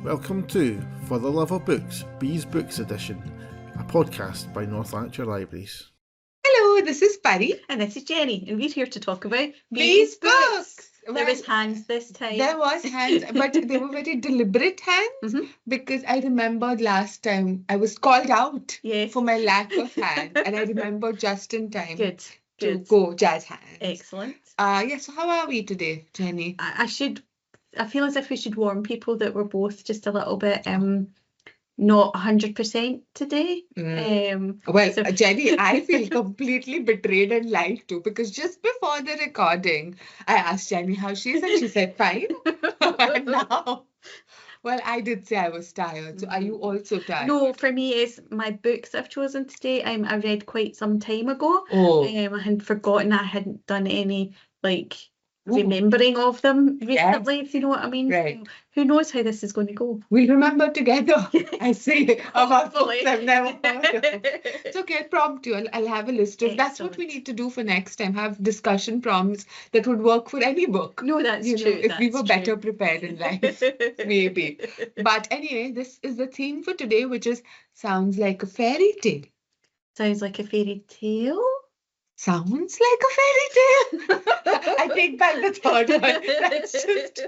Welcome to For the Love of Books, Bees Books Edition, a podcast by North Lanarkshire Libraries. Hello, this is Pari. And this is Jenny, and we're here to talk about Bees Books. There was hands this time. There was hands, but they were very deliberate hands because I remembered last time I was called out for my lack of hands, and I remembered just in time to go jazz hands. Excellent. So how are we today, Jenny? I feel as if we should warn people that we're both just a little bit not 100% today. Jenny, I feel completely betrayed and lied to because just before the recording, I asked Jenny how she is and she said fine. And now, I did say I was tired. So are you also tired? No, for me, it's my books I've chosen today. I read quite some time ago. I had forgotten I hadn't done any remembering of them recently, if you know what I mean. Right. Who knows how this is going to go? We'll remember together. I see. About books I've never heard of. It's okay, I'll prompt you. I'll have a list of. That's what we need to do for next time. Have discussion prompts that would work for any book. No, that's true. If we were better prepared in life, maybe. But anyway, this is the theme for today, which is sounds like a fairy tale. Sounds like a fairy tale? Sounds like a fairy tale. I take back the third one. That's just,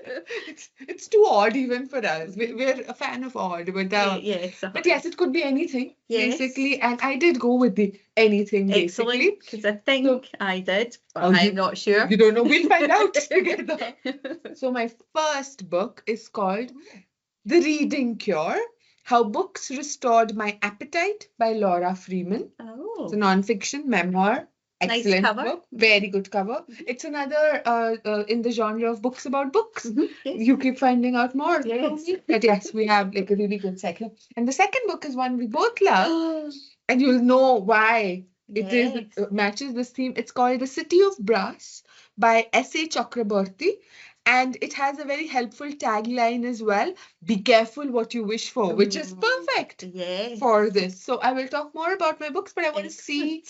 it's too odd even for us. We're a fan of odd, but yes, it could be anything, basically. And I did go with the anything, basically. Because I think I did, but I'm not sure. You don't know. We'll find out together. So my first book is called The Reading Cure: How Books Restored My Appetite by Laura Freeman. Oh. It's a non-fiction memoir. Excellent Nice cover. book. Very good cover. It's another in the genre of books about books. Yes. You keep finding out more. Yes. But yes, we have a really good second. And the second book is one we both love. And you'll know why it matches this theme. It's called The City of Brass by S.A. Chakraborty. And it has a very helpful tagline as well. Be careful what you wish for, which is perfect for this. So I will talk more about my books, but I want to see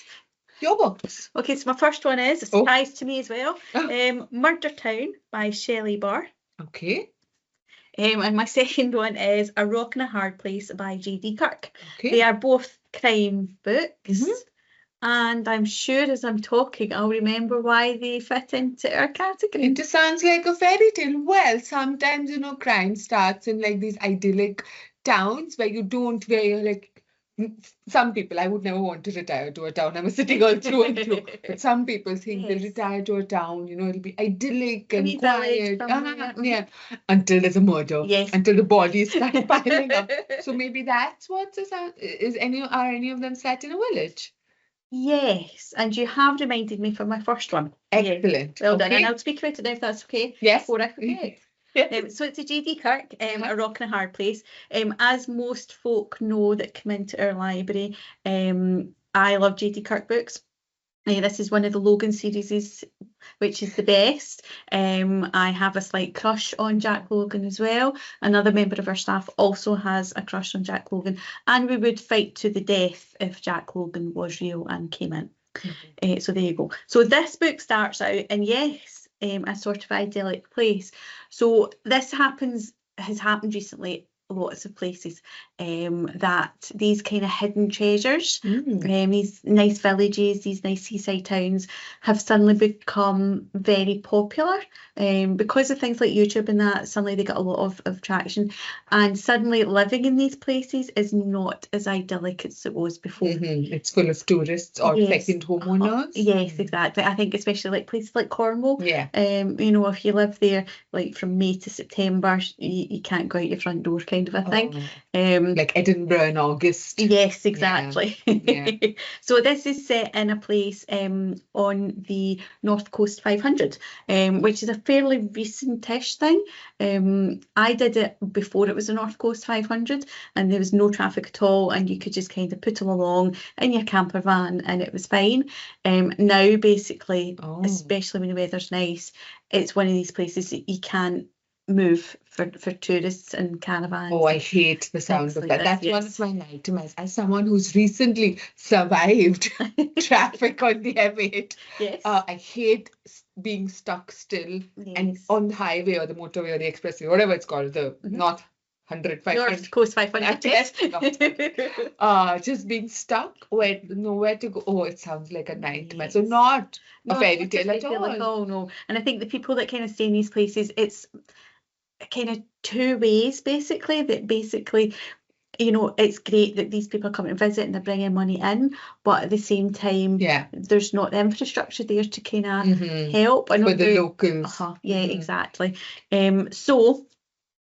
your books. Okay, so my first one is a surprise to me as well. Murder Town by Shelley Barr. Okay. And my second one is A Rock and a Hard Place by J.D. Kirk. Okay. They are both crime books. And I'm sure as I'm talking, I'll remember why they fit into our category. It just sounds like a fairy tale. Well, sometimes, crime starts in these idyllic towns where you're some people, I would never want to retire to a town. I'm a city girl through and through. But some people think they'll retire to a town, it'll be idyllic and quiet. Until there's a murder. Yes. Until the bodies start piling up. So maybe that's what are any of them set in a village? Yes, and you have reminded me for my first one. Excellent. Well done, and I'll speak about it now if that's okay. Yes. Before I forget. So it's a J.D. Kirk, A Rock and a Hard Place. As most folk know that come into our library, I love J.D. Kirk books. This is one of the Logan series, which is the best. I have a slight crush on Jack Logan as well. Another member of our staff also has a crush on Jack Logan. And we would fight to the death if Jack Logan was real and came in. So there you go. So this book starts out, and yes, a sort of idyllic place. So this has happened recently, lots of places, that these kind of hidden treasures, these nice villages, these nice seaside towns have suddenly become very popular because of things like YouTube and that. Suddenly they got a lot of traction, and suddenly living in these places is not as idyllic as it was before. It's full of tourists or second homeowners. Yes, exactly. I think especially places like Cornwall. If you live there from May to September, you can't go out your front door kind of a thing. Like Edinburgh in August. Yes, exactly. So this is set in a place on the North Coast 500, which is a fairly recent-ish thing. I did it before it was the North Coast 500, and there was no traffic at all, and you could just kind of put them along in your camper van and it was fine. Now, basically, especially when the weather's nice, it's one of these places that you can't move for tourists and caravans. Oh, I hate the sound of that. That's one of my nightmares. As someone who's recently survived traffic on the M8, I hate being stuck still and on the highway or the motorway or the expressway, whatever it's called, the not 100, North 500. Coast 500, yes. Just being stuck, nowhere to go. Oh, it sounds like a nightmare. Yes. So not a No, fairy not a tale at fairy tale at all. all, no. And I think the people that kind of stay in these places, it's kind of two ways, basically. That basically, you know, it's great that these people come and visit and they're bringing money in, but at the same time, Yeah. there's not the infrastructure there to kind of Mhm. help. I know For the they're- locals. Yeah, Mhm. exactly. So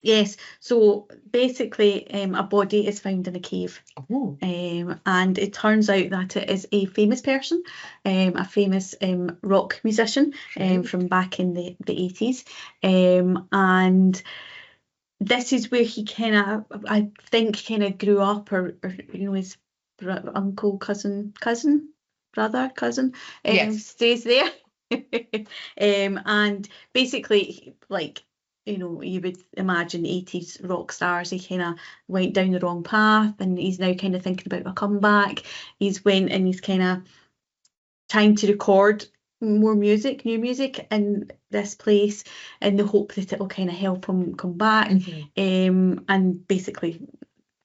yes, so basically, a body is found in a cave. Oh. And it turns out that it is a famous person, a famous rock musician Right. from back in the 80s. And this is where he kind of, I think, kind of grew up, or you know, his uncle, cousin, brother, cousin, Yes. stays there. And basically, like, you know, you would imagine 80s rock stars, he kind of went down the wrong path and he's now kind of thinking about a comeback. He's went and he's kind of trying to record more music, new music in this place in the hope that it will kind of help him come back. Mhm. And basically,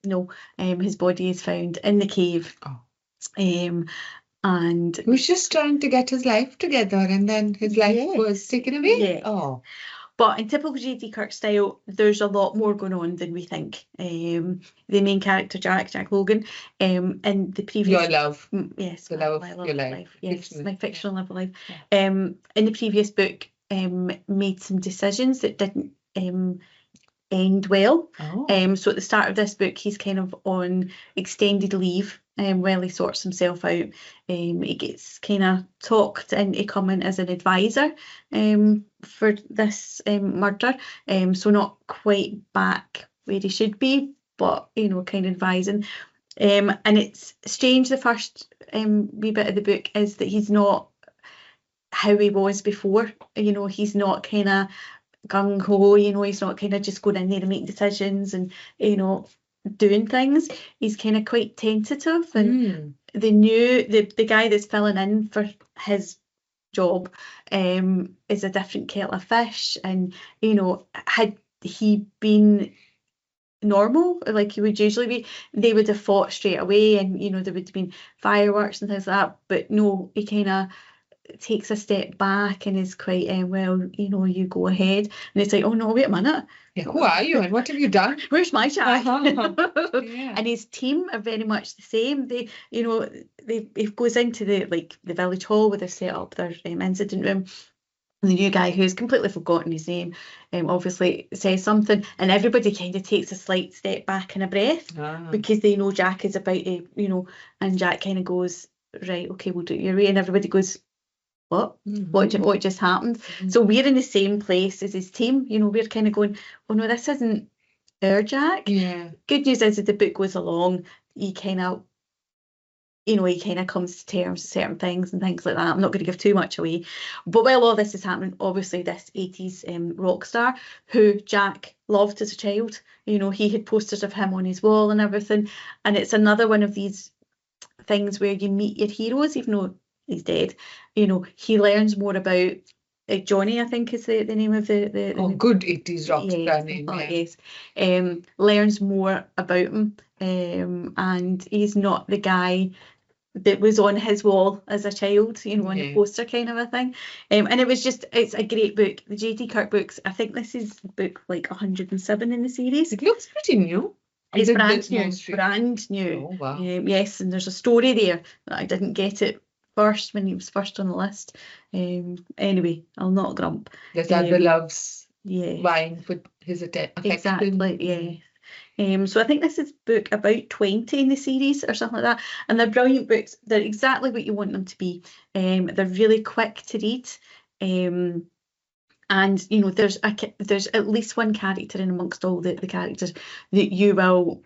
you know, his body is found in the cave. Oh. And He was just trying to get his life together and then his life was Yes. taken away. Yes. Oh. But in typical J.D. Kirk style, there's a lot more going on than we think. The main character, Jack Logan, in the previous... Your love. Yes, The my love love of your of life. life. Yes, Fictional. my fictional love of life. Yeah. In the previous book, made some decisions that didn't end well. Oh. So at the start of this book, he's kind of on extended leave while he sorts himself out. He gets kind of talked into coming as an advisor for this murder. So not quite back where he should be, but you know, kind of advising. And it's strange, the first wee bit of the book is that he's not how he was before. You know, he's not kind of gung-ho, you know, he's not kind of just going in there and making decisions and, you know, doing things. He's kind of quite tentative, and the guy that's filling in for his job is a different kettle of fish. And, you know, had he been normal like he would usually be, they would have fought straight away, and, you know, there would have been fireworks and things like that. But no, he kind of takes a step back and is quite well, you know, you go ahead. And it's like, oh no, wait a minute, Yeah, who are you and what have you done? where's my Jack? Yeah. And his team are very much the same. They, you know, it goes into the village hall where they've set up their incident room. And the new guy, who's completely forgotten his name, obviously says something, and everybody kind of takes a slight step back and a breath because they know Jack is about to, you know, and Jack kind of goes, right, okay, we'll do it your way, and everybody goes, what? What just happened? So we're in the same place as his team. You know, we're kind of going, oh no, this isn't our Jack. Yeah. Good news is, as the book goes along, he kind of, you know, he kind of comes to terms with certain things and things like that. I'm not going to give too much away. But while all this is happening, obviously this 80s rock star who Jack loved as a child, you know, he had posters of him on his wall and everything. And it's another one of these things where you meet your heroes, even though he's dead. You know, he learns more about Johnny, I think is the name of the good 80s rock star name. yes. Learns more about him, and he's not the guy that was on his wall as a child, you know, on the poster kind of a thing. And it's a great book. The J.D. Kirk books, I think this is book like 107 in the series. It looks pretty new. It's brand new. Oh, wow. Yes, and there's a story there that I didn't get it first when he was first on the list. Anyway, I'll not grump. There's other loves Yeah, vying for his affection. exactly. Yeah. So I think this is book about 20 in the series or something like that, and they're brilliant books. They're exactly what you want them to be. They're really quick to read. And you know, there's at least one character in amongst all the characters that you will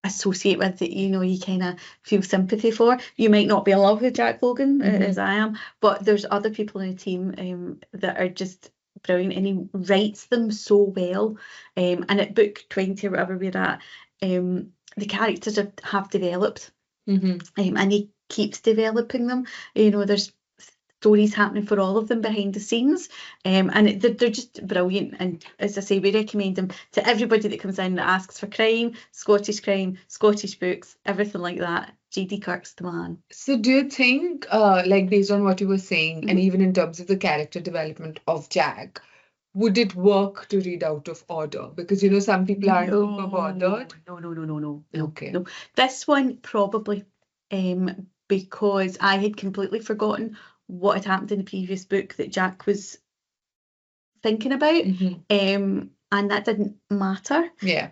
associate with, that, you know, you kind of feel sympathy for. You might not be in love with Jack Logan as I am, but there's other people in the team that are just brilliant, and he writes them so well. And at book 20 or whatever we're at, the characters have developed, and he keeps developing them. You know, there's stories happening for all of them behind the scenes, and they're just brilliant. And as I say, we recommend them to everybody that comes in and asks for crime, Scottish books, everything like that. J.D. Kirk's the man. So do you think, like based on what you were saying, and Mhm. even in terms of the character development of Jack, would it work to read out of order? Because you know some people aren't super bothered. No. Okay. No. This one probably, because I had completely forgotten what had happened in the previous book that Jack was thinking about, Mhm. and that didn't matter. Yeah.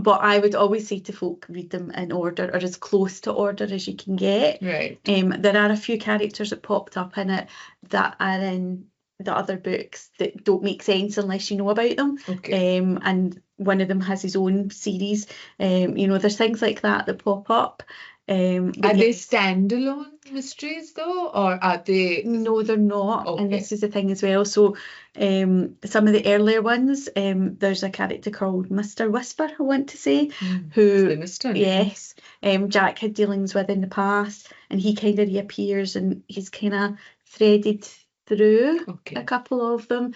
But I would always say to folk, read them in order or as close to order as you can get. Right. There are a few characters that popped up in it that are in the other books that don't make sense unless you know about them. Okay. And one of them has his own series. You know, there's things like that pop up. But Are they yes, standalone mysteries though, or are they? no, they're not. And Okay. this is the thing as well. So some of the earlier ones, there's a character called Mr. Whisper, I want to say, who, Sinister name. yes, Jack had dealings with in the past, and he kind of reappears and he's kind of threaded through a Okay. couple of them.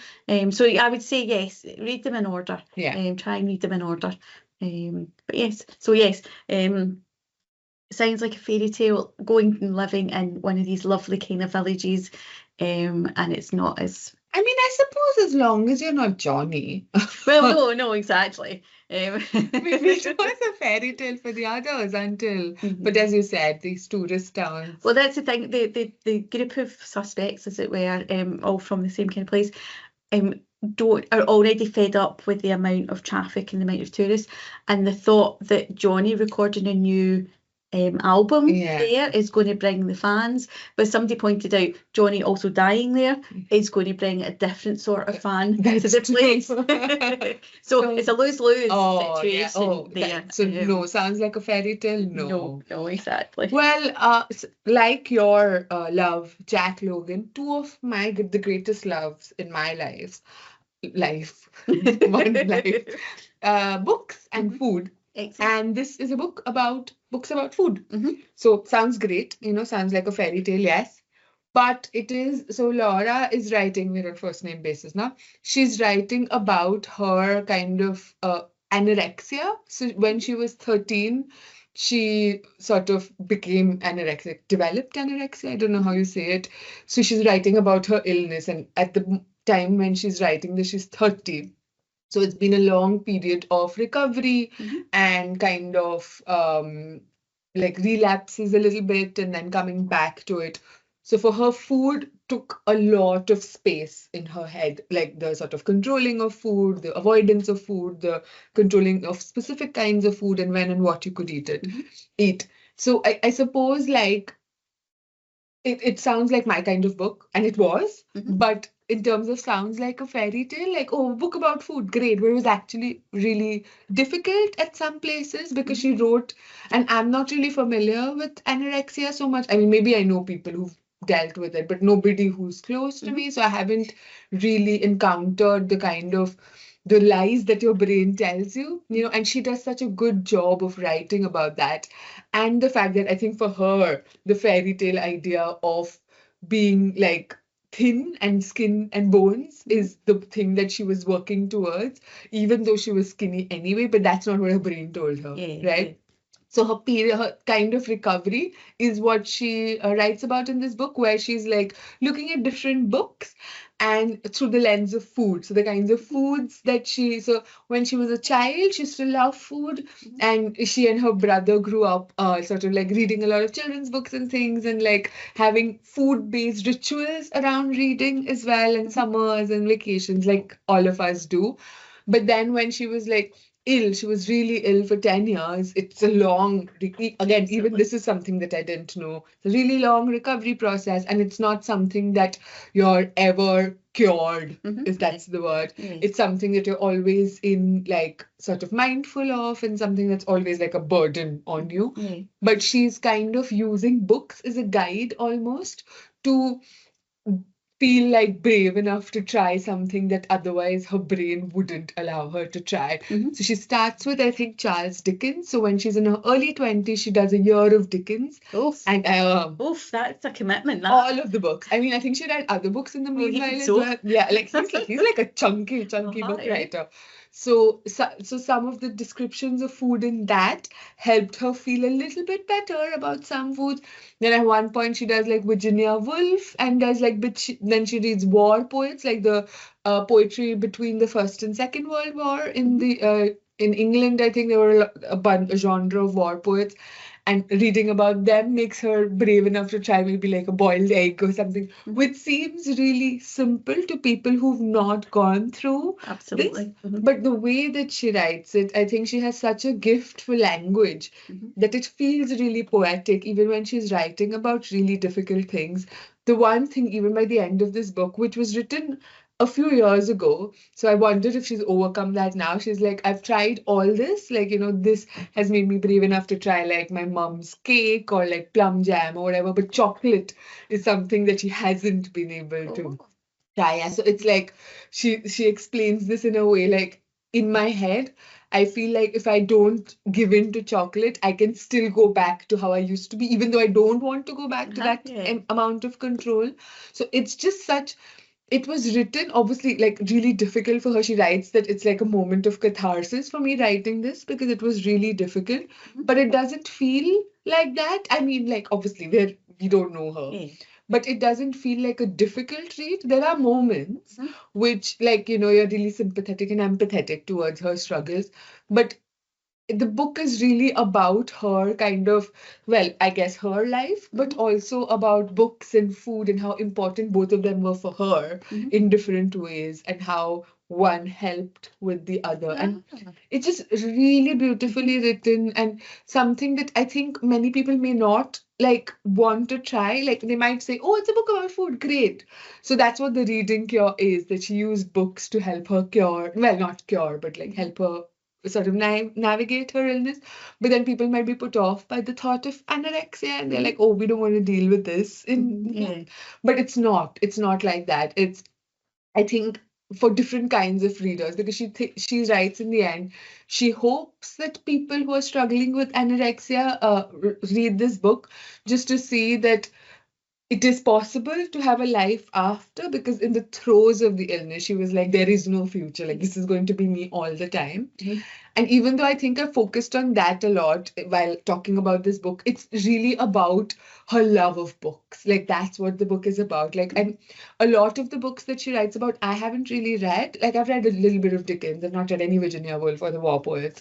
So I would say yes, read them in order. Yeah. Try and read them in order. But yes, so yes, sounds like a fairy tale, going and living in one of these lovely kind of villages, and it's not as I mean, I suppose as long as you're not Johnny. well. No, exactly. Maybe it was a fairy tale for the others until, but Mhm. as you said, these tourist towns. Well, that's the thing. The group of suspects, as it were, all from the same kind of place, are already fed up with the amount of traffic and the amount of tourists, and the thought that Johnny recording a new album Yeah. there is going to bring the fans. But somebody pointed out Johnny also dying there is going to bring a different sort of fan to That's the true. place. So So- it's a lose-lose Oh, yeah. situation Oh, there. so no, sounds like a fairy tale? No, exactly. Well, like your love, Jack Logan, two of the greatest loves in my life, one life, books and Mhm. food. Excellent. And this is a book about books about food. Mhm. So sounds great, sounds like a fairy tale, yes. But it is, so Laura is writing, we're on first name basis now. She's writing about her kind of anorexia. So when she was 13, she sort of became anorexic, developed anorexia. I don't know how you say it. So she's writing about her illness. And at the time when she's writing this, she's 30. So it's been a long period of recovery Mhm. and kind of like relapses a little bit and then coming back to it. So for her, food took a lot of space in her head, like the sort of controlling of food, the avoidance of food, the controlling of specific kinds of food and when and what you could eat. So I suppose like it sounds like my kind of book, and it was, Mhm. but in terms of sounds like a fairy tale, like, oh, a book about food, great, but it was actually really difficult at some places because she wrote, and I'm not really familiar with anorexia so much. I mean, maybe I know people who've dealt with it, but nobody who's close to me, so I haven't really encountered the kind of the lies that your brain tells you, and she does such a good job of writing about that. And the fact that I think for her, the fairy tale idea of being like thin and skin and bones is the thing that she was working towards, even though she was skinny anyway, but that's not what her brain told her, Yeah, right? yeah. So her kind of recovery is what she writes about in this book, where she's like looking at different books and through the lens of food. So the kinds of foods that so when she was a child, she still loved food, and she and her brother grew up sort of like reading a lot of children's books and things, and like having food-based rituals around reading as well, and summers and vacations, like all of us do. But then when she was like ill, she was really ill for 10 years. It's a long, again, even this is something that I didn't know. It's a really long recovery process, and it's not something that you're ever cured, if that's the word. Yeah. It's something that you're always in, like, sort of mindful of, and something that's always like a burden on you. Yeah. But she's kind of using books as a guide almost to feel like brave enough to try something that otherwise her brain wouldn't allow her to try. So she starts with, I think, Charles Dickens. So when she's in her early 20s, she does a year of Dickens. Oof. And That's a commitment, that. all of the books. I mean, I think she read other books in the meanwhile as well. Yeah, like he's like a chunky book writer. So some of the descriptions of food in that helped her feel a little bit better about some foods. Then at one point she does like Virginia Woolf and does like then she reads war poets, like the poetry between the First and Second World War in the in England. I think there were a genre of war poets. And reading about them makes her brave enough to try maybe like a boiled egg or something, which seems really simple to people who've not gone through Absolutely. this. But the way that she writes it, I think she has such a gift for language that it feels really poetic, even when she's writing about really difficult things. The one thing, even by the end of this book, which was written a few years ago, so I wondered if she's overcome that now. She's like, I've tried all this, like, this has made me brave enough to try like my mom's cake or like plum jam or whatever, but chocolate is something that she hasn't been able to try. And so it's like she explains this in a way like, in my head, I feel like if I don't give in to chocolate, I can still go back to how I used to be, even though I don't want to go back to that amount of control. So it's just it was written, obviously, like really difficult for her. She writes that it's like a moment of catharsis for me writing this because it was really difficult, but it doesn't feel like that. I mean, like, obviously, we don't know her, but it doesn't feel like a difficult read. There are moments which, like, you're really sympathetic and empathetic towards her struggles, but the book is really about her kind of, well, I guess her life, but also about books and food and how important both of them were for her in different ways and how one helped with the other. And it's just really beautifully written and something that I think many people may not like want to try. Like they might say, oh, it's a book about food. Great. So that's what the reading cure is, that she used books to help her cure, well, not cure, but like help her sort of navigate her illness. But then people might be put off by the thought of anorexia and they're like, oh, we don't want to deal with this. But it's not like that. It's, I think, for different kinds of readers, because she writes in the end, she hopes that people who are struggling with anorexia read this book just to see that it is possible to have a life after, because in the throes of the illness, she was like, there is no future. Like, this is going to be me all the time. And even though I think I focused on that a lot while talking about this book, it's really about her love of books. Like, that's what the book is about. Like, and a lot of the books that she writes about, I haven't really read. Like, I've read a little bit of Dickens. I've not read any Virginia Woolf or the war poets.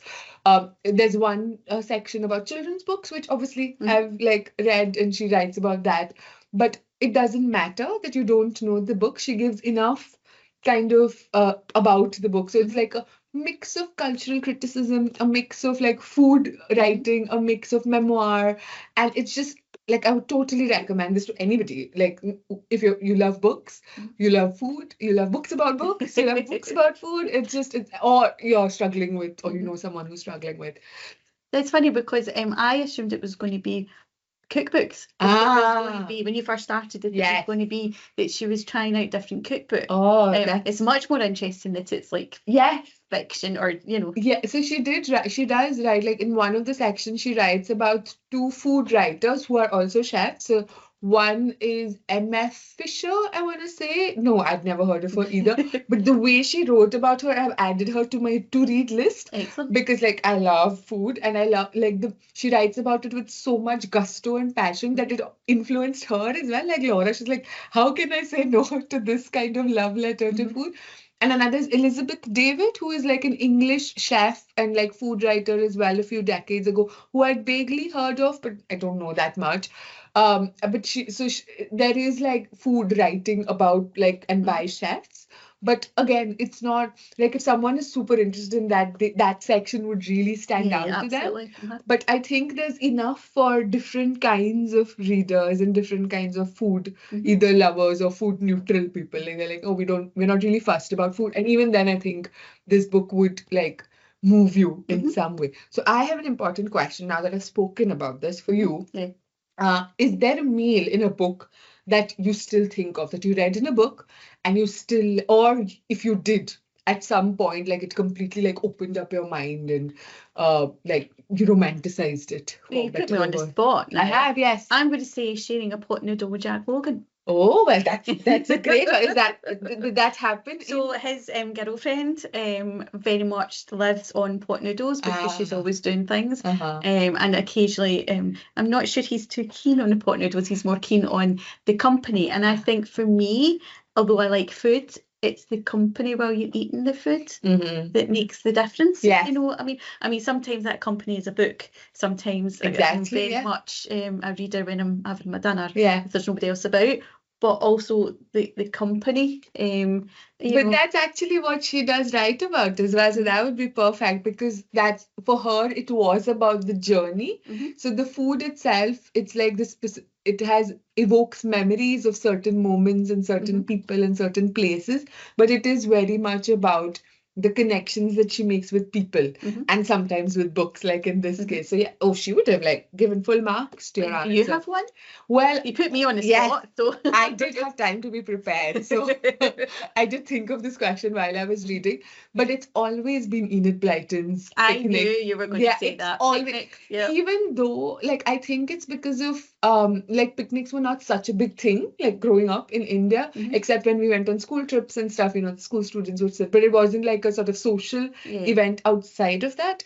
There's one section about children's books, which obviously I've like read, and she writes about that. But it doesn't matter that you don't know the book. She gives enough kind of about the book. So it's like a mix of cultural criticism, a mix of like food writing, a mix of memoir. And it's just like, I would totally recommend this to anybody. Like, if you love books, you love food, you love books about books, you love books about food, or you're struggling with, or you know someone who's struggling with. That's funny because I assumed it was going to be cookbooks. Going to be, when you first started it, it was going to be that she was trying out different cookbooks. It's much more interesting that it's like fiction, or so she does write, like in one of the sections she writes about two food writers who are also chefs. So one is M.F. Fisher, I want to say. No, I've never heard of her either. But the way she wrote about her, I've added her to my to-read list. Excellent. Because like I love food, and I love like she writes about it with so much gusto and passion that it influenced her as well. Like Laura, she's like, how can I say no to this kind of love letter to food? And another is Elizabeth David, who is like an English chef and like food writer as well a few decades ago, who I'd vaguely heard of, but I don't know that much. But there is like food writing about like and by chefs. But again, it's not like if someone is super interested in that, that section would really stand out to them. But I think there's enough for different kinds of readers and different kinds of food, either lovers or food neutral people. Like they're like, oh, we're not really fussed about food. And even then, I think this book would like move you in some way. So I have an important question now that I've spoken about this for you. Is there a meal in a book that you still think of, that you read in a book and you still, or if you did at some point, like it completely like opened up your mind and like you romanticized it. Well, for you put better me or on the worse. spot I now. have, yes. I'm going to say sharing a pot noodle with Jack Logan. Oh, well, that's a great one. Did that happen? So his girlfriend very much lives on pot noodles because she's always doing things. And occasionally, I'm not sure he's too keen on the pot noodles. He's more keen on the company. And I think for me, although I like food, it's the company while you're eating the food that makes the difference. Yeah. You know, I mean, sometimes that company is a book. Sometimes I'm very much a reader when I'm having my dinner. Yeah. If there's nobody else about. But also the company. But that's actually what she does write about as well. So that would be perfect because that's for her, it was about the journey. So the food itself, it's like this, it evokes memories of certain moments and certain people and certain places, but it is very much about the connections that she makes with people and sometimes with books, like in this case. So yeah, she would have like given full marks to your answer. You have one? Well, you put me on the spot, so I did have time to be prepared. So I did think of this question while I was reading, but it's always been Enid Blyton's Picnic. I knew you were going to say that. Picnic, even though like I think it's because of like picnics were not such a big thing like growing up in India, except when we went on school trips and stuff, you know, the school students would sit, but it wasn't like a sort of social event outside of that.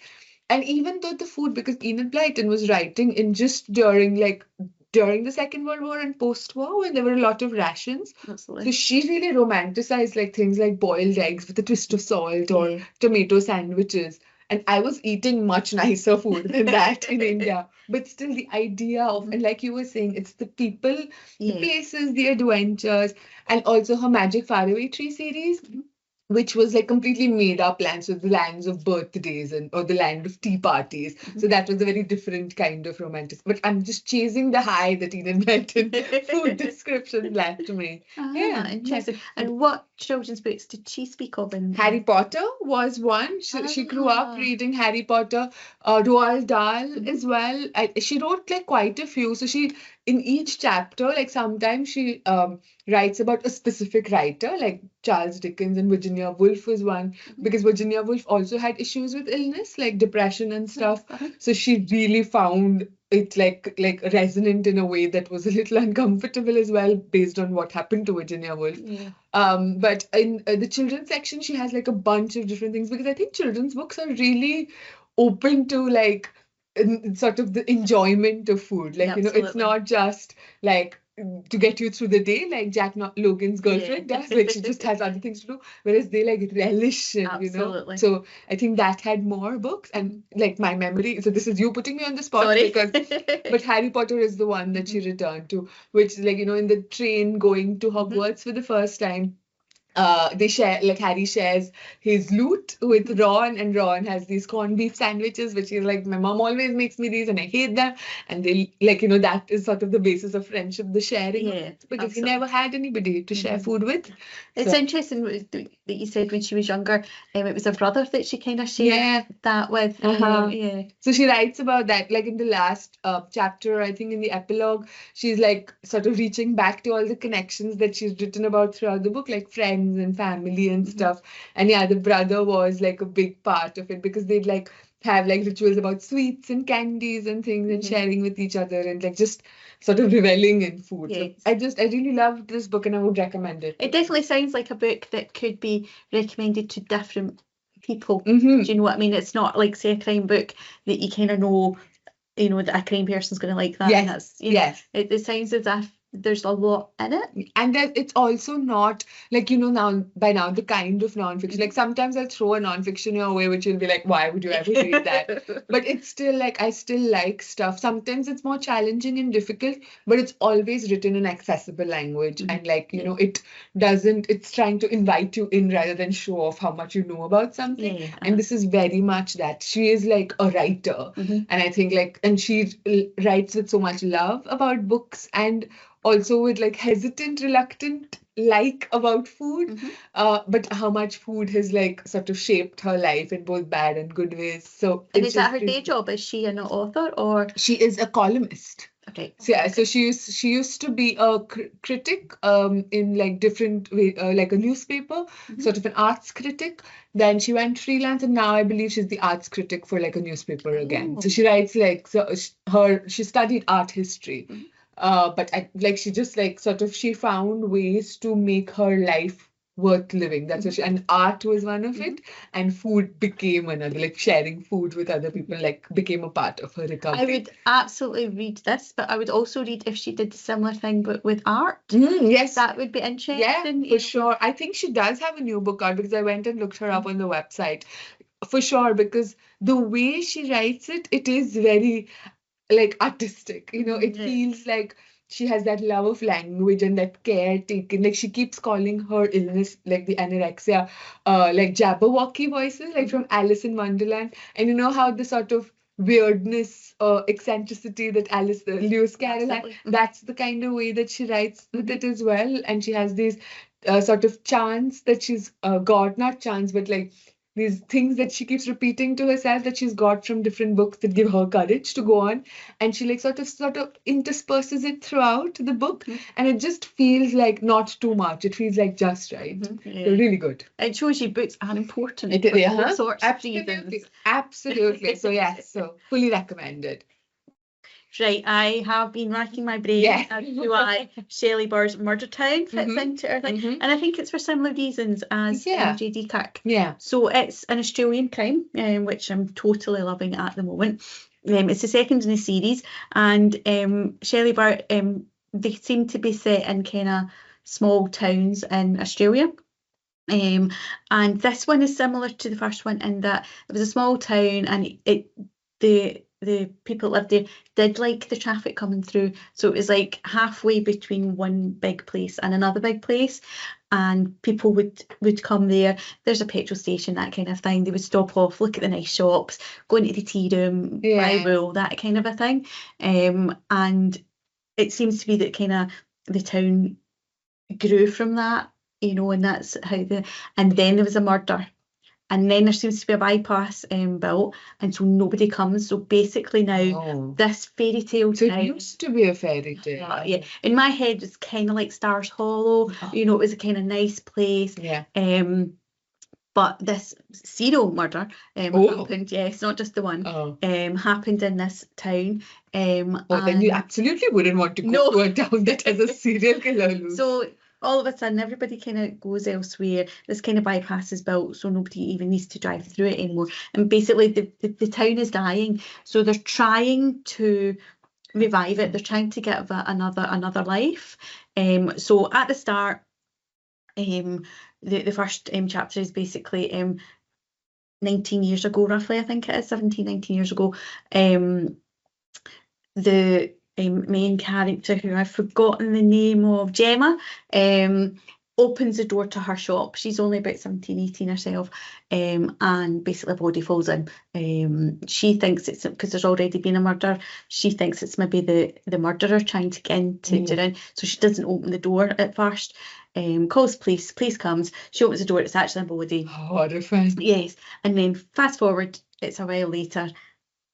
And even though the food, because Enid Blyton was writing in just during the Second World War and post-war when there were a lot of rations. Absolutely. So she really romanticized like things like boiled eggs with a twist of salt or tomato sandwiches. And I was eating much nicer food than that in India. But still the idea of, and like you were saying, it's the people, the places, the adventures, and also her Magic Faraway Tree series, which was like completely made up lands, so the lands of birthdays or the land of tea parties. So that was a very different kind of romantic. But I'm just chasing the high that Enid Blyton food description left me. Interesting. And what children's books did she speak of? Harry Potter was one. She grew up reading Harry Potter, Roald Dahl as well. She wrote like quite a few. So she, in each chapter, like sometimes she writes about a specific writer, like Charles Dickens, and Virginia Woolf was one, because Virginia Woolf also had issues with illness, like depression and stuff. So she really found it like resonant in a way that was a little uncomfortable as well, based on what happened to Virginia Woolf. But in the children's section, she has like a bunch of different things, because I think children's books are really open to like sort of the enjoyment of food. Like, you know, it's not just like to get you through the day, like Jack Logan's girlfriend does. Like she just has other things to do, whereas they like relish it, you know. So I think that had more books, and like my memory. So this is you putting me on the spot, because but Harry Potter is the one that she returned to, which like, you know, in the train going to Hogwarts for the first time. They share, like Harry shares his loot with Ron, and Ron has these corned beef sandwiches, which is like, my mom always makes me these and I hate them. And they like, you know, that is sort of the basis of friendship, the sharing, because he never had anybody to share food with. It's interesting that you said when she was younger, it was a brother that she kind of shared that with. So she writes about that, like in the last chapter, I think in the epilogue, she's like sort of reaching back to all the connections that she's written about throughout the book, like friends and family and stuff. And yeah, the brother was like a big part of it, because they'd like have like rituals about sweets and candies and things and sharing with each other and like just sort of reveling in food. So I really loved this book and I would recommend it. It definitely sounds like a book that could be recommended to different people. Do you know what I mean? It's not like, say, a crime book that you kind of know, you know, that a crime person's going to like that. And that's, you know, it sounds as if there's a lot in it. And it's also not like, you know, by now the kind of nonfiction, like sometimes I'll throw a nonfiction your way, which you'll be like, why would you ever read that? But it's still like, I still like stuff. Sometimes it's more challenging and difficult, but it's always written in accessible language. And like, you know, it's trying to invite you in rather than show off how much you know about something. And this is very much that. She is like a writer. And I think like, and she writes with so much love about books, and also with like hesitant, reluctant like about food, but how much food has like sort of shaped her life in both bad and good ways. So and is that her day job? Is she an author or? She is a columnist. Right. So, yeah, so she used to be a critic in like different like a newspaper, sort of an arts critic. Then she went freelance, and now I believe she's the arts critic for like a newspaper again. So Oh. she writes like she studied art history, but like she just like sort of she found ways to make her life worth living. That's what she, and art was one of it, and food became another. Like sharing food with other people like became a part of her I recovery. would absolutely read this, but I would also read if she did a similar thing but with art. Yes. That would be interesting. Yeah, you for know. sure. I think she does have a new book out because I went and looked her up on the website. For sure, because the way she writes it, it is very like artistic. It Yeah. feels like she has that love of language and that care taken. Like she keeps calling her illness, like the anorexia, like Jabberwocky voices, like from Alice in Wonderland. And you know how the sort of weirdness or eccentricity that Lewis Carroll had, Absolutely. that's the kind of way that she writes with it as well. And she has these sort of chants that she's got, not chants, but like these things that she keeps repeating to herself that she's got from different books that give her courage to go on, and she like sort of intersperses it throughout the book, and it just feels like not too much. It feels like just right. So Yeah. really good. It shows you books are important It for is, all sorts of absolutely, reasons. absolutely. So yes, so fully recommended. Right, I have been racking my brain Yeah. as to why Shelley Barr's Murder Town fits into her thing. And I think it's for similar reasons as Yeah. J.D. Kirk. Yeah. So it's an Australian crime, which I'm totally loving at the moment. It's the second in the series, and Shelley Bar, they seem to be set in kind of small towns in Australia. And this one is similar to the first one in that it was a small town, and the people that lived there did like the traffic coming through. So it was like halfway between one big place and another big place, and people would come there. There's a petrol station, that kind of thing. They would stop off, look at the nice shops, go into the tea room, buy wool, that kind of a thing. And it seems to be that kind of the town grew from that, and that's how and then there was a murder. And then there seems to be a bypass built, and so nobody comes. So basically now this fairy tale So town, it used to be a fairy tale. yeah, in my head it's kind of like Stars Hollow. It was a kind of nice place. Yeah. But this serial murder happened. Yes, not just the one. Happened in this town. Then you absolutely wouldn't want to go to a town that has a serial killer loose. So all of a sudden, everybody kind of goes elsewhere. This kind of bypass is built, so nobody even needs to drive through it anymore. And basically, the town is dying. So they're trying to revive it. They're trying to give it another life. So at the start, the first chapter is basically 19 years ago, roughly, I think it is, 17, 19 years ago. The main character, who I've forgotten the name of, Gemma, opens the door to her shop. She's only about 17, 18 herself, and basically a body falls in. She thinks it's because there's already been a murder. She thinks it's maybe the murderer trying to get in, so she doesn't open the door at first. Calls police comes, she opens the door, it's actually a body. Horrifying. Yes, and then fast forward, it's a while later.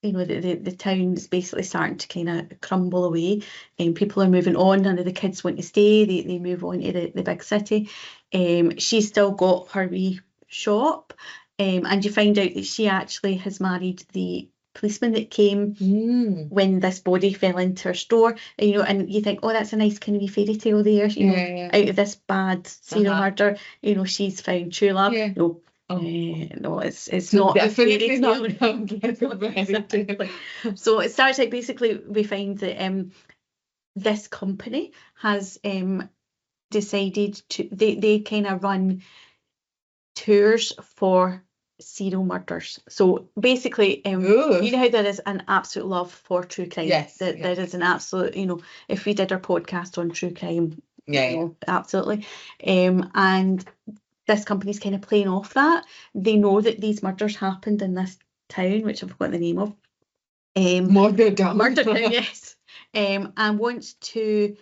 The town is basically starting to kind of crumble away, and people are moving on. None of the kids want to stay. They move on to the big city. She's still got her wee shop, and you find out that she actually has married the policeman that came when this body fell into her store. And you think, oh, that's a nice kind of wee fairy tale there. Out of this bad serial murder, she's found true love. No, it's not definitely not exactly. So it starts out, basically we find that this company has decided to they kind of run tours for serial murders. So basically, you know how there is an absolute love for true crime. Yes, there is an absolute, if we did our podcast on true crime, absolutely. And this company's kind of playing off that. They know that these murders happened in this town, which I've forgotten the name of. Murder Town, yes. And wants to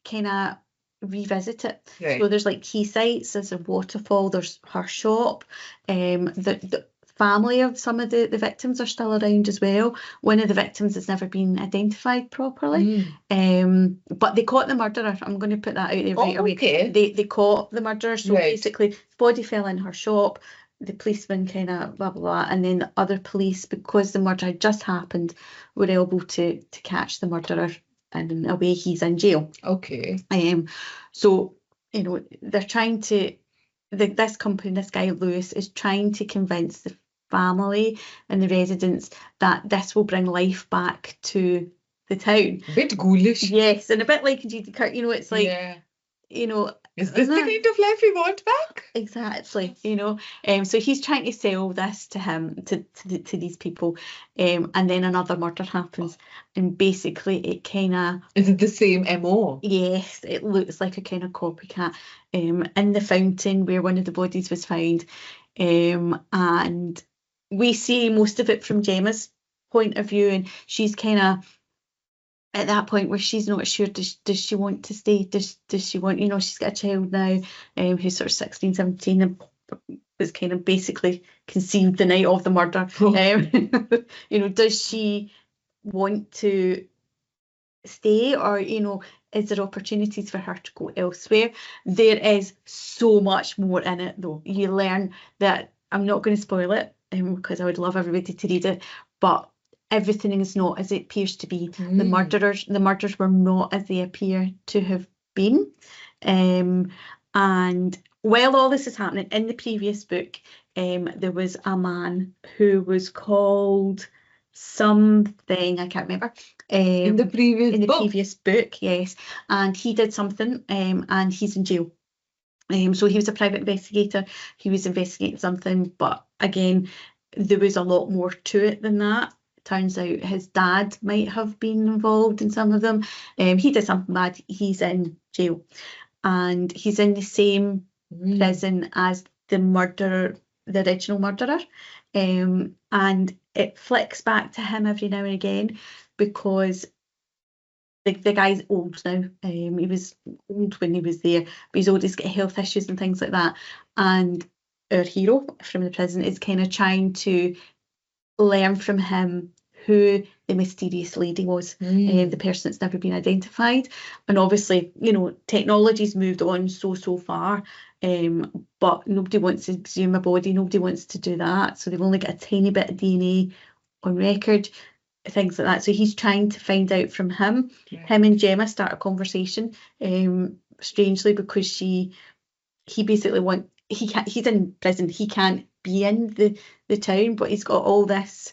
kind of revisit it. So there's like key sites, there's a waterfall, there's her shop. The family of some of the victims are still around as well. One of the victims has never been identified properly. But they caught the murderer. I'm going to put that out there right away. Okay. They caught the murderer. So Right. basically, the body fell in her shop. The policeman kind of blah, blah, blah. And then the other police, because the murder had just happened, were able to catch the murderer. And in a way, he's in jail. Okay. So, you know, they're trying to, this company, this guy Lewis, is trying to convince the family and the residents that this will bring life back to the town. A bit ghoulish. Yes, and a bit like in Judy Kirk, you know, it's like, Yeah. you know, Is this the kind of life we want back? exactly, you know. So he's trying to sell this to him, to these people, and then another murder happens, and basically it kind of, Is it the same MO? yes, it looks like a kind of copycat. In the fountain where one of the bodies was found, and we see most of it from Gemma's point of view, and she's kind of at that point where she's not sure, does she want to stay, does she want, you know, she's got a child now, who's sort of 16, 17, and was kind of basically conceived the night of the murder. You know, does she want to stay, or, you know, is there opportunities for her to go elsewhere? There is so much more in it, though. You learn that, I'm not going to spoil it, because I would love everybody to read it, but everything is not as it appears to be. The murders were not as they appear to have been. And while all this is happening, in the previous book, there was a man who was called something, I can't remember. In the previous book, yes. And he did something, and he's in jail. So he was a private investigator. He was investigating something, but again, there was a lot more to it than that. Turns out his dad might have been involved in some of them. He did something bad. He's in jail, and he's in the same prison as the murderer, the original murderer. And it flicks back to him every now and again, because the guy's old now. He was old when he was there, but he's old, he's got health issues and things like that. And our hero from the prison is kind of trying to learn from him who the mysterious lady was, the person that's never been identified. And obviously, you know, technology's moved on so far, but nobody wants to exhume a body, nobody wants to do that. So they've only got a tiny bit of DNA on record, things like that. So he's trying to find out from him. Yeah. Him and Gemma start a conversation, strangely, because he basically he's in prison, he can't be in the town, but he's got all this,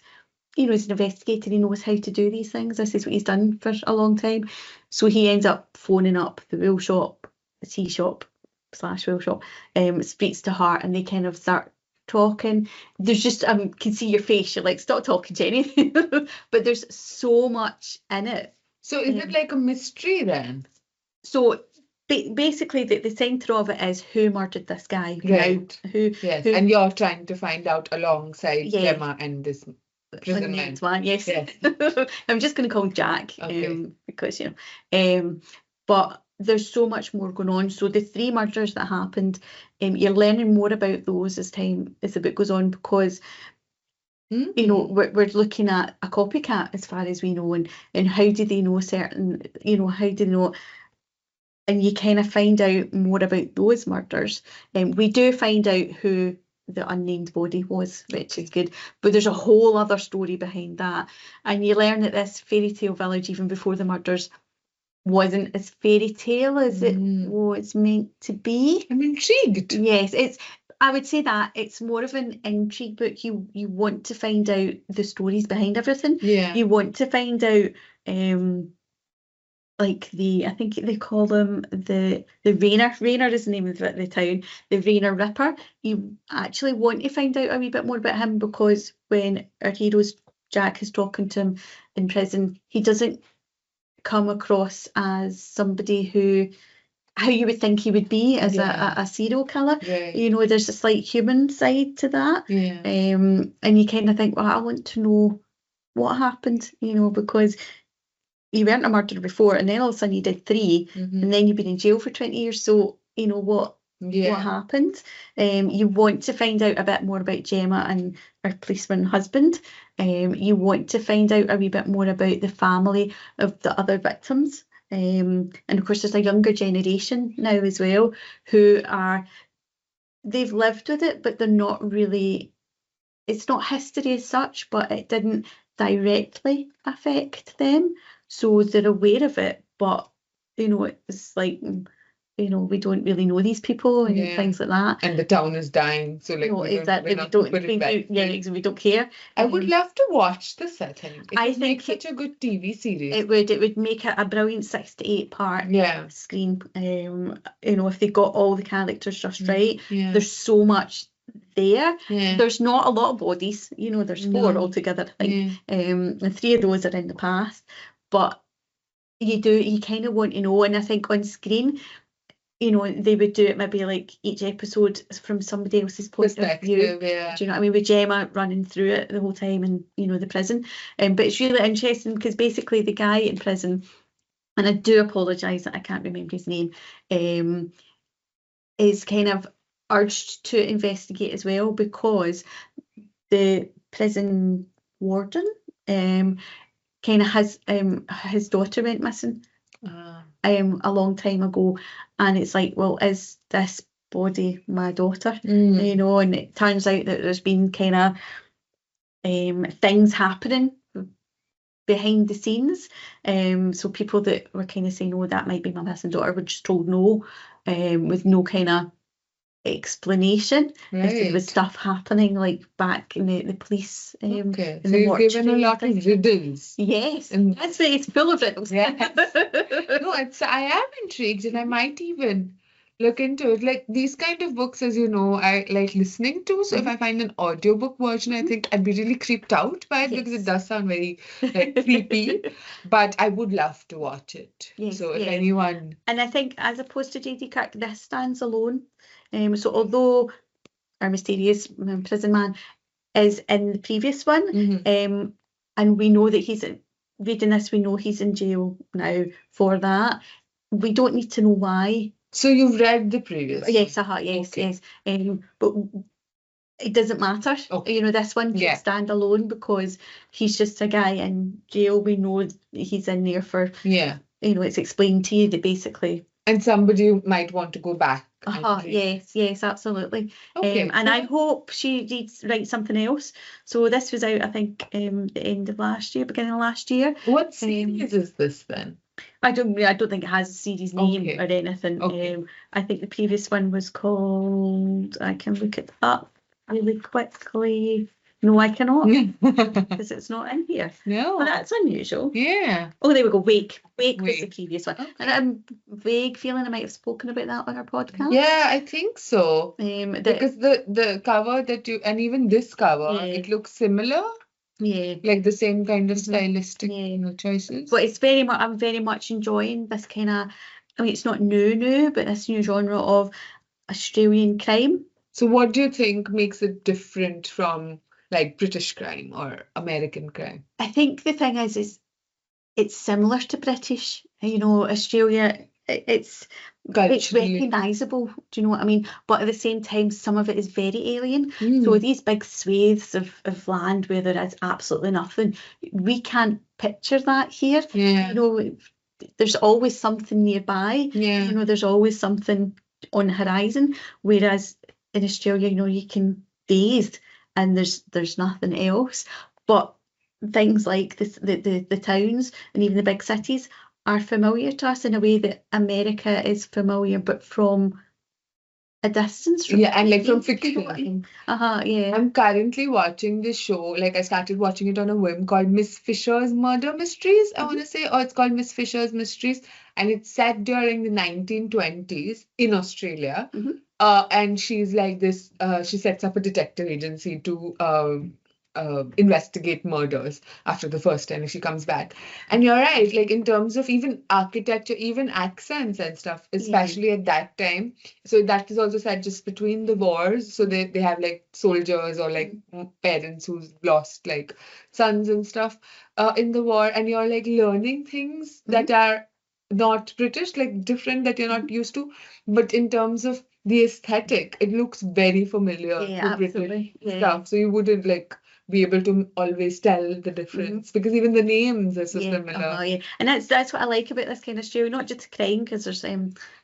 you know, he's an investigator, he knows how to do these things. This is what he's done for a long time. So he ends up phoning up the wool shop, the tea shop / wool shop, speaks to her, and they kind of start talking. There's just, can see your face, you're like, stop talking, Jenny. But there's so much in it. So is it like a mystery then? So basically, the centre of it is who murdered this guy. Right. Yes, and you're trying to find out alongside Yeah. Gemma and this prison man. Yes. Yes. I'm just going to call him Jack, Okay. because, you know, but there's so much more going on. So the 3 murders that happened, you're learning more about those as the book goes on, because you know, we're looking at a copycat as far as we know, and how do they know certain, you know, how do they know, and you kind of find out more about those murders. We do find out who the unnamed body was, which is good, but there's a whole other story behind that, and you learn that this fairy tale village, even before the murders, wasn't as fairy tale as it was meant to be. I'm intrigued. Yes, I would say that it's more of an intrigue book. You want to find out the stories behind everything. Yeah. You want to find out, like I think they call them the Rainer. Rainer is the name of the town. The Rainer Ripper. You actually want to find out a wee bit more about him, because when our hero's Jack is talking to him in prison, he doesn't come across as somebody how you would think he would be as a serial killer. Right. You know, there's a slight human side to that. Yeah. And you kind of think, well, I want to know what happened, you know, because you weren't a murderer before, and then all of a sudden you did 3, and then you've been in jail for 20 years. So, you know, what happened. You want to find out a bit more about Gemma and her policeman husband. You want to find out a wee bit more about the family of the other victims. And of course, there's a younger generation now as well who they've lived with it, but they're not really, it's not history as such, but it didn't directly affect them. So they're aware of it, but, it's like, we don't really know these people and things like that. And the town is dying, so like No, we exactly. don't put it back. We don't care. I would love to watch this, I think. It I would make think such a good TV series. It would make it a brilliant 6 to 8 part screen. If they got all the characters just right. There's so much there. There's not a lot of bodies, there's 4 altogether, I think. And 3 of those are in the past. But you kind of want to know, and I think on screen, they would do it maybe like each episode from somebody else's point of view. Do you know what I mean? With Gemma running through it the whole time and, the prison. But it's really interesting because basically the guy in prison, and I do apologise that I can't remember his name, is kind of urged to investigate as well because the prison warden kind of has his daughter went missing. A long time ago, and it's like, well, is this body my daughter? And it turns out that there's been kind of things happening behind the scenes, so people that were kind of saying, oh, that might be my missing daughter, were just told no, with no kind of explanation. There was stuff happening like back in the police. In so the you've given a mortuary lot of riddles. Yes, And that's it. It's full of riddles. No, I am intrigued, and I might even look into it. Like these kind of books, as you know, I like listening to. So if I find an audiobook version, I think I'd be really creeped out by it because it does sound very like creepy. But I would love to watch it. So if anyone, and I think as opposed to J.D. Kirk, this stands alone. So although our mysterious prison man is in the previous one, and we know that reading this, we know he's in jail now for that. We don't need to know why. So you've read the previous? Yes, yes. But it doesn't matter. This one can stand alone because he's just a guy in jail. We know he's in there for, it's explained to you that basically. And somebody might want to go back. Yes, absolutely. And I hope she writes something else. So this was out, I think, the end of last year, beginning of last year. What series is this then? I don't think it has a series name or anything. I think the previous one was called, I can look it up really quickly. No, I cannot, because it's not in here. No. Well, that's unusual. Yeah. Oh, there we go. Wake was the previous one. And I'm vague feeling I might have spoken about that on our podcast. Yeah, I think so. Because the cover that and even this cover, it looks similar. Yeah. Like the same kind of stylistic choices. But I'm very much enjoying this kind of, it's not new, but this new genre of Australian crime. So what do you think makes it different from like British crime or American crime? I think the thing is it's similar to British. Australia, it's recognisable. Do you know what I mean? But at the same time, some of it is very alien. So these big swathes of land where there is absolutely nothing, we can't picture that here. There's always something nearby. There's always something on the horizon. Whereas in Australia, you can bathe and there's nothing else. But things like this, the towns and even the big cities are familiar to us in a way that America is familiar, but from a distance. And like from fiction. Yeah. I'm currently watching this show. Like I started watching it on a whim called Miss Fisher's Murder Mysteries, I want to say, or it's called Miss Fisher's Mysteries, and it's set during the 1920s in Australia. And she's like this. She sets up a detective agency to investigate murders after the first time she comes back. And you're right, like in terms of even architecture, even accents and stuff, especially at that time. So that is also set just between the wars. So they have like soldiers or like parents who's lost like sons and stuff in the war, and you're like learning things that are not British, like different, that you're not used to. But in terms of the aesthetic, it looks very familiar Yeah, to British absolutely. Yeah. stuff. So you wouldn't like be able to always tell the difference because even the names are so similar. Yeah. And that's what I like about this kind of story, not just crime, because there's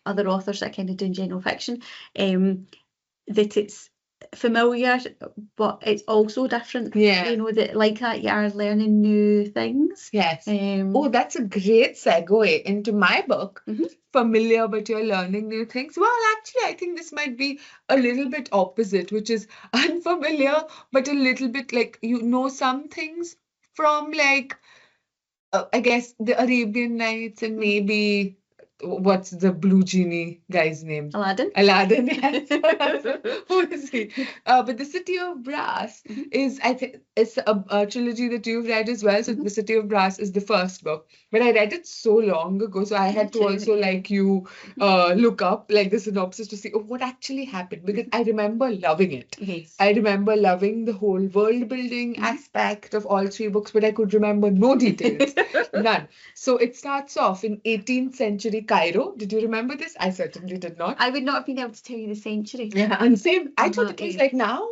other authors that kind of doing general fiction, that it's familiar, but it's also different. Yeah. You know, that like that you are learning new things. Yes. Oh, that's a great segue into my book. Familiar, but you're learning new things. Well, actually, I think this might be a little bit opposite, which is unfamiliar, but a little bit like you know some things from like, I guess, the Arabian Nights and maybe what's the blue genie guy's name? Aladdin. Aladdin, yes. Who is he? But The City of Brass is, I think, it's a trilogy that you've read as well. So The City of Brass is the first book. But I read it so long ago, so I had to also, like you, look up like the synopsis to see what actually happened because I remember loving it. Yes. I remember loving the whole world building aspect of all three books, but I could remember no details. None. So it starts off in 18th century Cairo. Did you remember this? I certainly did not. I would not have been able to tell you the century. Yeah, and same. I thought it was like now.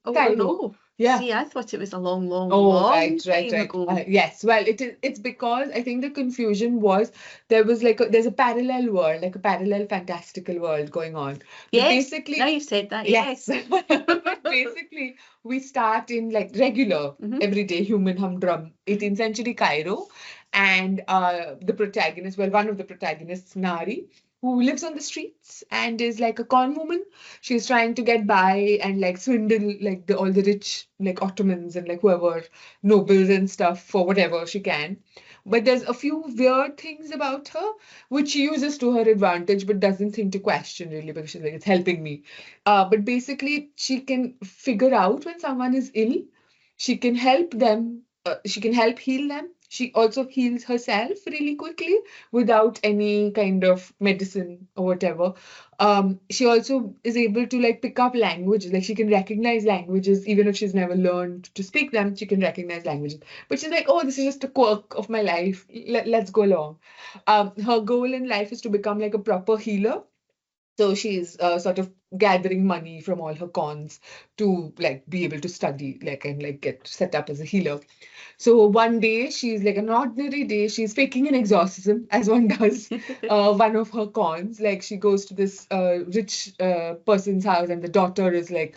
Oh, Cairo. no. Yeah. See, I thought it was a long right. time ago. Yes. Well, it's because I think the confusion was there was like there's a parallel world, like a parallel fantastical world going on. But Yes. basically, Now you've said that. yes. But basically, we start in like regular, everyday human humdrum 18th century Cairo, and the protagonist, well, one of the protagonists, Nari, who lives on the streets and is like a con woman. She's trying to get by and like swindle like all the rich like Ottomans and like whoever nobles and stuff for whatever she can. But there's a few weird things about her which she uses to her advantage but doesn't think to question really because she's like it's helping me. But basically she can figure out when someone is ill. She can help them. She can help heal them. She also heals herself really quickly without any kind of medicine or whatever. She also is able to like pick up languages. Like she can recognize languages even if she's never learned to speak them. She can recognize languages. But she's like, oh, this is just a quirk of my life. Let's go along. Her goal in life is to become like a proper healer. So she's sort of gathering money from all her cons to like be able to study like and like get set up as a healer. So one day she's like an ordinary day, she's faking an exorcism as one does. One of her cons, like she goes to this rich person's house and the daughter is like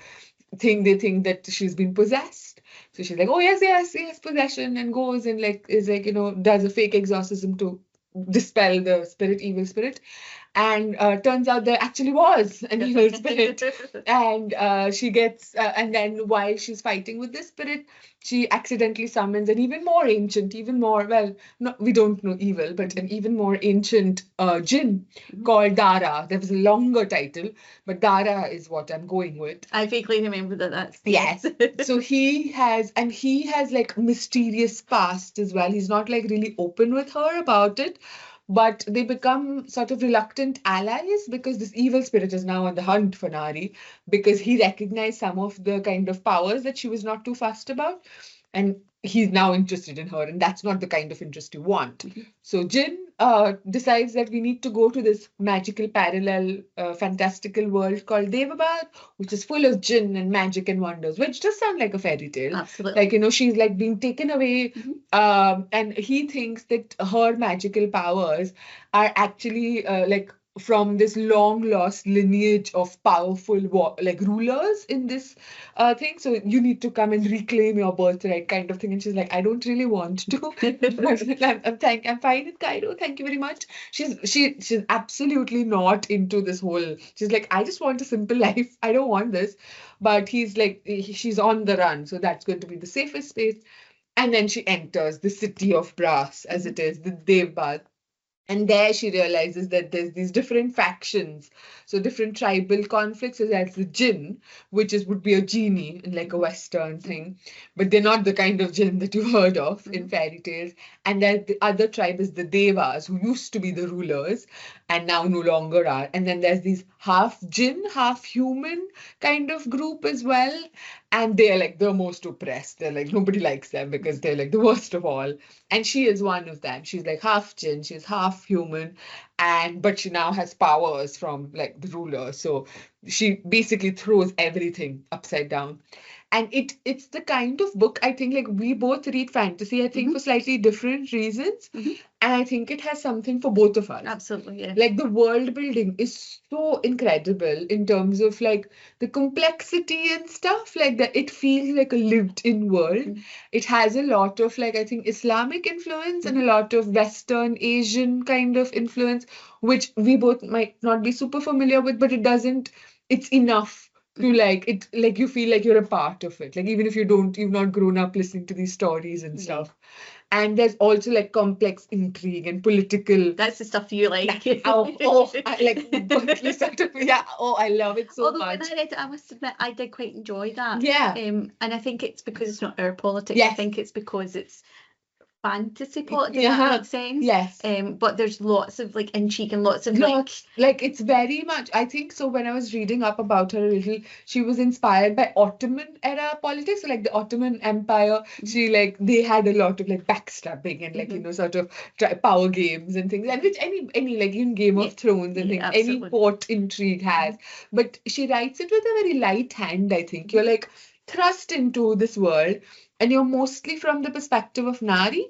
they think that she's been possessed. So she's like, oh yes, possession, and goes and like is like, does a fake exorcism to dispel the evil spirit. And turns out there actually was an evil spirit. And she gets, and then while she's fighting with this spirit, she accidentally summons an even more ancient, well, no, we don't know evil, but an even more ancient jinn called Dara. There was a longer title, but Dara is what I'm going with. I vaguely remember that's. Yes. So he has like mysterious past as well. He's not like really open with her about it. But they become sort of reluctant allies because this evil spirit is now on the hunt for Nari because he recognized some of the kind of powers that she was not too fussed about. And he's now interested in her, and that's not the kind of interest you want. So Jin decides that we need to go to this magical parallel fantastical world called Devabad, which is full of jinn and magic and wonders, which does sound like a fairy tale. Absolutely. Like, she's like being taken away, and he thinks that her magical powers are actually like from this long lost lineage of powerful like rulers in this thing. So you need to come and reclaim your birthright kind of thing. And she's like, I don't really want to. I'm fine in Cairo. Thank you very much. She's absolutely not into this whole. She's like, I just want a simple life. I don't want this. But he's like, she's on the run. So that's going to be the safest space. And then she enters the city of brass, as it is, the Devbad. And there she realizes that there's these different factions. So different tribal conflicts. So that's the jinn, which would be a genie in like a Western thing. But they're not the kind of jinn that you've heard of in fairy tales. And then the other tribe is the devas, who used to be the rulers and now no longer are. And then there's these half jinn, half human kind of group as well. and they're like the most oppressed. They're like nobody likes them because they're like the worst of all. And she is one of them. She's like half jinn, she's half human, but she now has powers from like the ruler. So she basically throws everything upside down. And it's the kind of book, I think, like we both read fantasy, I think, for slightly different reasons. And I think it has something for both of us. Absolutely, yeah. Like the world building is so incredible in terms of like the complexity and stuff, like that it feels like a lived-in world. It has a lot of like, I think, Islamic influence and a lot of Western Asian kind of influence, which we both might not be super familiar with, but it's enough to like it, like you feel like you're a part of it. Like even if you've not grown up listening to these stories and stuff. And there's also like complex intrigue and political. That's the stuff you like. I like sort of, yeah. Oh, I love it so Although much. when I read it, I must admit I did quite enjoy that. Yeah. And I think it's because it's not our politics. Yes. I think it's because it's fantasy politics. Yeah. That makes sense. Yes. But there's lots of like intrigue and lots of like it's very much, I think so. When I was reading up about her a little, she was inspired by Ottoman era politics. So like the Ottoman Empire, they had a lot of like backstabbing and like sort of power games and things, and which any like in Game of Thrones and things, absolutely. any court intrigue has. But she writes it with a very light hand. I think you're like thrust into this world. And you're mostly from the perspective of Nari.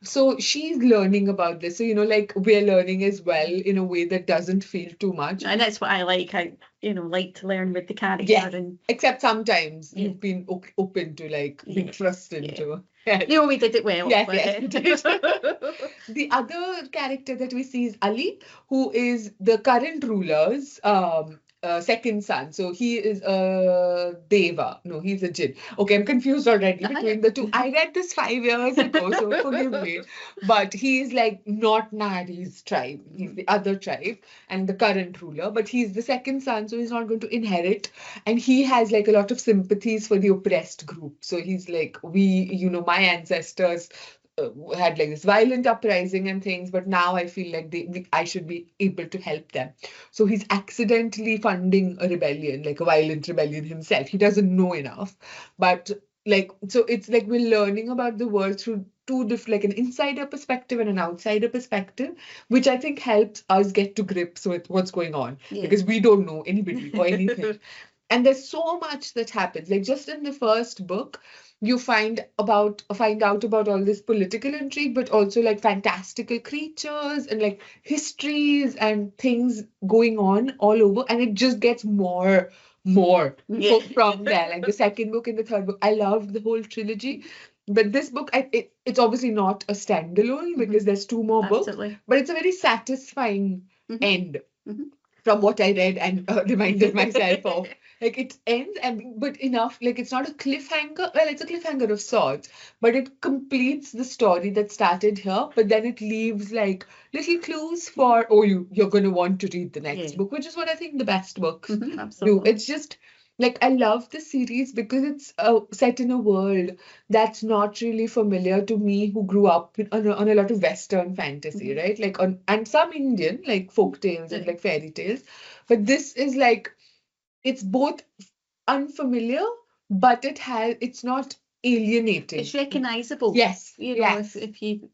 So she's learning about this. So, like we're learning as well in a way that doesn't feel too much. And that's what I like. I, like to learn with the character. Yes. And except sometimes you've been open to like being thrust into. Yes. We did it well. Yes, we did. The other character that we see is Ali, who is the current ruler's second son. So he is a Deva. No, he's a Jinn. Okay, I'm confused already between the two. I read this 5 years ago, so forgive me. But he is like not Nari's tribe. He's the other tribe and the current ruler. But he's the second son, so he's not going to inherit. And he has like a lot of sympathies for the oppressed group. So he's like, my ancestors had like this violent uprising and things, but now I feel like I should be able to help them. So he's accidentally funding a rebellion, like a violent rebellion himself. He doesn't know enough, but like, so it's like we're learning about the world through two different, like an insider perspective and an outsider perspective, which I think helps us get to grips with what's going on because we don't know anybody or anything. And there's so much that happens. Like just in the first book, you find out about all this political intrigue, but also like fantastical creatures and like histories and things going on all over. And it just gets more from there. Like the second book and the third book, I loved the whole trilogy. But this book, it's obviously not a standalone because there's 2 more books, but it's a very satisfying end from what I read and reminded myself of. Like it ends, but enough, like it's not a cliffhanger. Well, it's a cliffhanger of sorts, but it completes the story that started here. But then it leaves like little clues for, you're going to want to read the next book, which is what I think the best books do. It's just like, I love this series because it's set in a world that's not really familiar to me, who grew up on a lot of Western fantasy, right? Like and some Indian, like folk tales and like fairy tales. But this is like, it's both unfamiliar, but it's not alienating. It's recognizable. Yes. If you,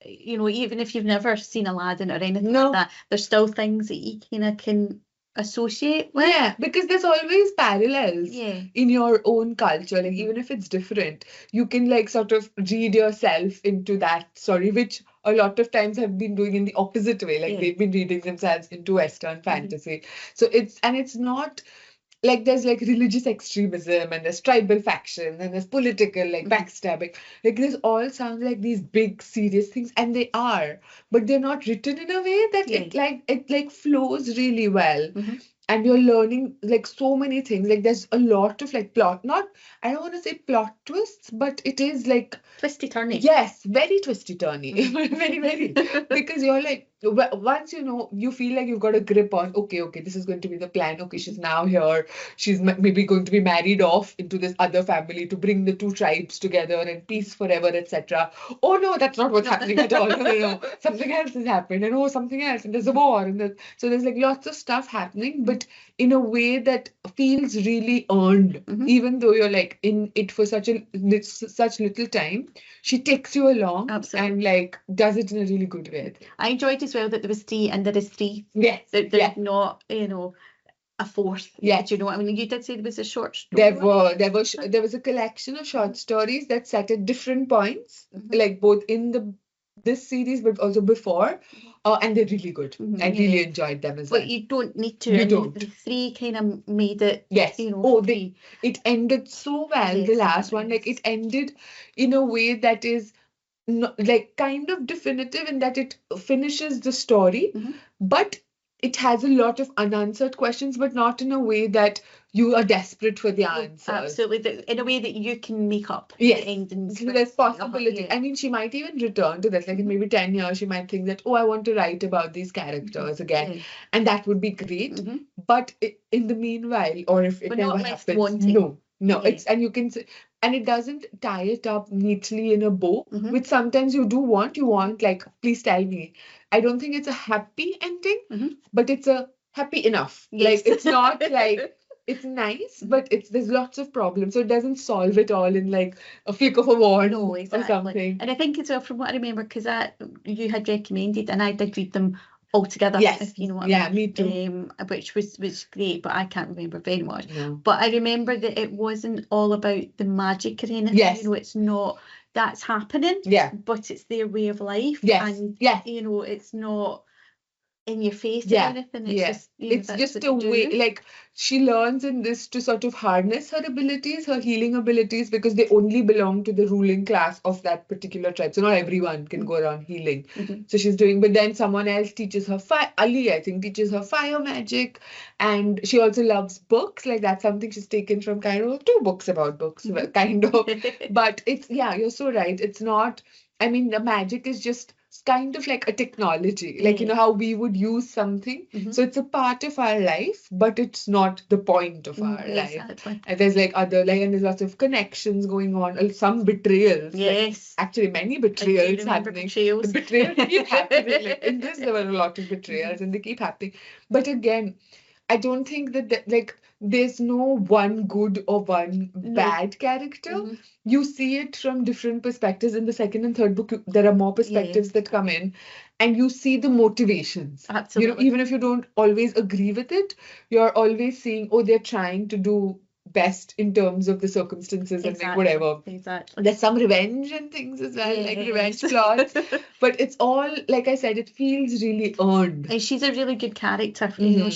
even if you've never seen Aladdin or anything like that, there's still things that you kind of can associate with. Yeah, because there's always parallels in your own culture. Like even if it's different, you can like sort of read yourself into that story, which a lot of times have been doing in the opposite way. Like they've been reading themselves into Western fantasy. So it's not like there's like religious extremism and there's tribal factions and there's political like backstabbing. Like this all sounds like these big serious things, and they are, but they're not written in a way that it flows really well. And you're learning like so many things. Like there's a lot of like I don't want to say plot twists, but it is like twisty turny. Yes, very twisty turny. Very, very. Because you're like, once you feel like you've got a grip on, okay, this is going to be the plan. Okay, she's now here. She's maybe going to be married off into this other family to bring the two tribes together and peace forever, etc. Oh no, that's not what's happening at all. No. Something else has happened, and something else, and there's a war, and so there's like lots of stuff happening, but in a way that feels really earned, even though you're like in it for such little time. She takes you along. Absolutely. And like does it in a really good way. I enjoyed as well that there was 3 and there is 3. Yes. There's not, a 4th. Yes. Do you know what I mean? You did say there was a short story. There was a collection of short stories that set at different points, like both in this series but also before, and they're really good. I really enjoyed them as well. But you don't need to. You don't. The 3 kind of made it. Yes. It ended so well. Yes, the last one, like it ended in a way that is like kind of definitive in that it finishes the story, but it has a lot of unanswered questions, but not in a way that you are desperate for the answers. Absolutely, in a way that you can make up the endings. So there's possibility. I mean, she might even return to this, like in maybe 10 years, she might think that, I want to write about these characters again, and that would be great. But in the meanwhile, or if it never happens, no, it's, and you can, and it doesn't tie it up neatly in a bow, which sometimes you want like, please tell me. I don't think it's a happy ending, but it's a happy enough. Yes. Like, it's not like, it's nice, but there's lots of problems. So it doesn't solve it all in like a flick of a wand or something. And I think as well, from what I remember, because you had recommended, and I did read them all together. Yes. If you know what I mean. Yeah, me too. Which was great, but I can't remember very much. No. But I remember that it wasn't all about the magic or anything. Yes. It's not. That's happening. Yeah. But it's their way of life. Yes. And it's not in your face or anything. It's just a way, like she learns in this to sort of harness her abilities, her healing abilities, because they only belong to the ruling class of that particular tribe. So not everyone can go around healing. So she's doing, but then someone else teaches her Ali, I think, teaches her fire magic, and she also loves books. Like that's something she's taken from Cairo. 2 books about books, kind of. But it's you're so right. It's not. I mean, the magic is just kind of like a technology, like how we would use something. So it's a part of our life, but it's not the point of our life. And there's like and there's lots of connections going on, some betrayals. Yes. Like, actually, many betrayals happening. The betrayals keep happening. Like, in this, there were a lot of betrayals, and they keep happening. But again, I don't think that there's no one good or one bad character. You see it from different perspectives. In the second and third book, there are more perspectives that come in, and you see the motivations. Absolutely. Even if you don't always agree with it, you're always seeing, they're trying to do best in terms of the circumstances and like whatever. Exactly. There's some revenge and things as well, like revenge plots. But it's all, like I said, it feels really earned. And she's a really good character. You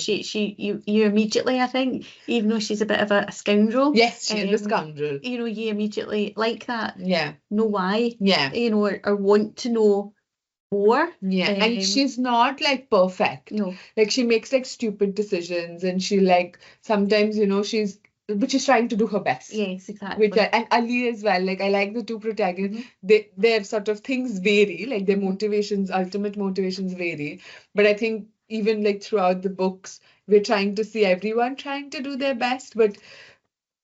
immediately, I think, even though she's a bit of a scoundrel. Yes, she is a scoundrel. You immediately like that. Yeah. Know why. Yeah. Or want to know more. Yeah. And she's not like perfect. No. Like she makes like stupid decisions, and she like sometimes, but she's trying to do her best. Yes, exactly. And Ali as well. Like I like the 2 protagonists. Their sort of things vary. Like their motivations, ultimate motivations vary. But I think even like throughout the books, we're trying to see everyone trying to do their best. But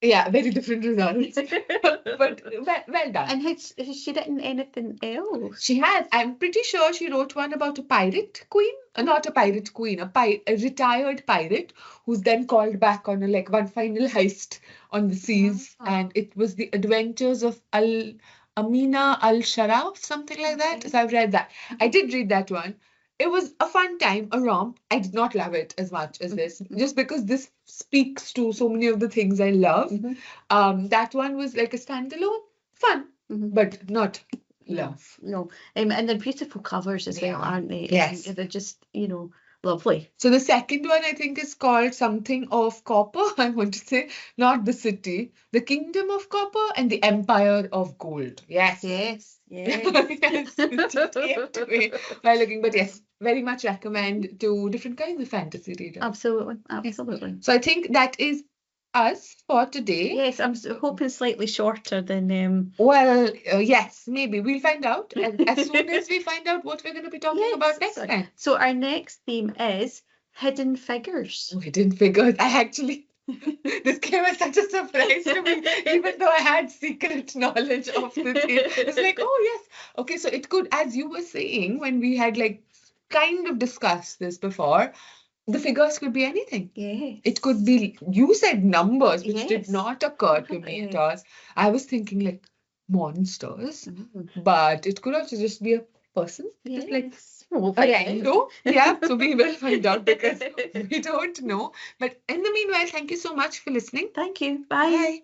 very different results. but well done. And has she written anything else? She has. I'm pretty sure she wrote one about a pirate queen. Not a pirate queen, a retired pirate who's then called back on one final heist on the seas. And it was the adventures of Amina al-Sharaf, something like that. So I've read that. I did read that one. It was a fun time, a romp. I did not love it as much as this, just because this speaks to so many of the things I love. That one was like a standalone, fun, but not love. No. And they're beautiful covers as well, aren't they? Yes. They're just, lovely. So the second one, I think, is called something of Copper, I want to say, not the city, the Kingdom of Copper and the Empire of Gold. Yes. Yes. Yes. By looking, but yes, very much recommend to different kinds of fantasy readers. Absolutely. So I think that is us for today. Yes, I'm hoping slightly shorter than Well, yes, maybe. We'll find out as soon as we find out what we're going to be talking about next time. So our next theme is hidden figures. Oh, hidden figures. I actually, this came as such a surprise to me, even though I had secret knowledge of the theme. It's like, oh, yes. Okay, so it could, as you were saying, when we had like kind of discussed this before, the figures could be anything. Yes. It could be, you said numbers, which did Yes. not occur to me at all. I was thinking like monsters, Mm. but it could also just be a person. Just like Yes. We'll a find out. rando. Yeah, so we will find out because we don't know. But in the meanwhile, thank you so much for listening. Thank you. Bye. Bye.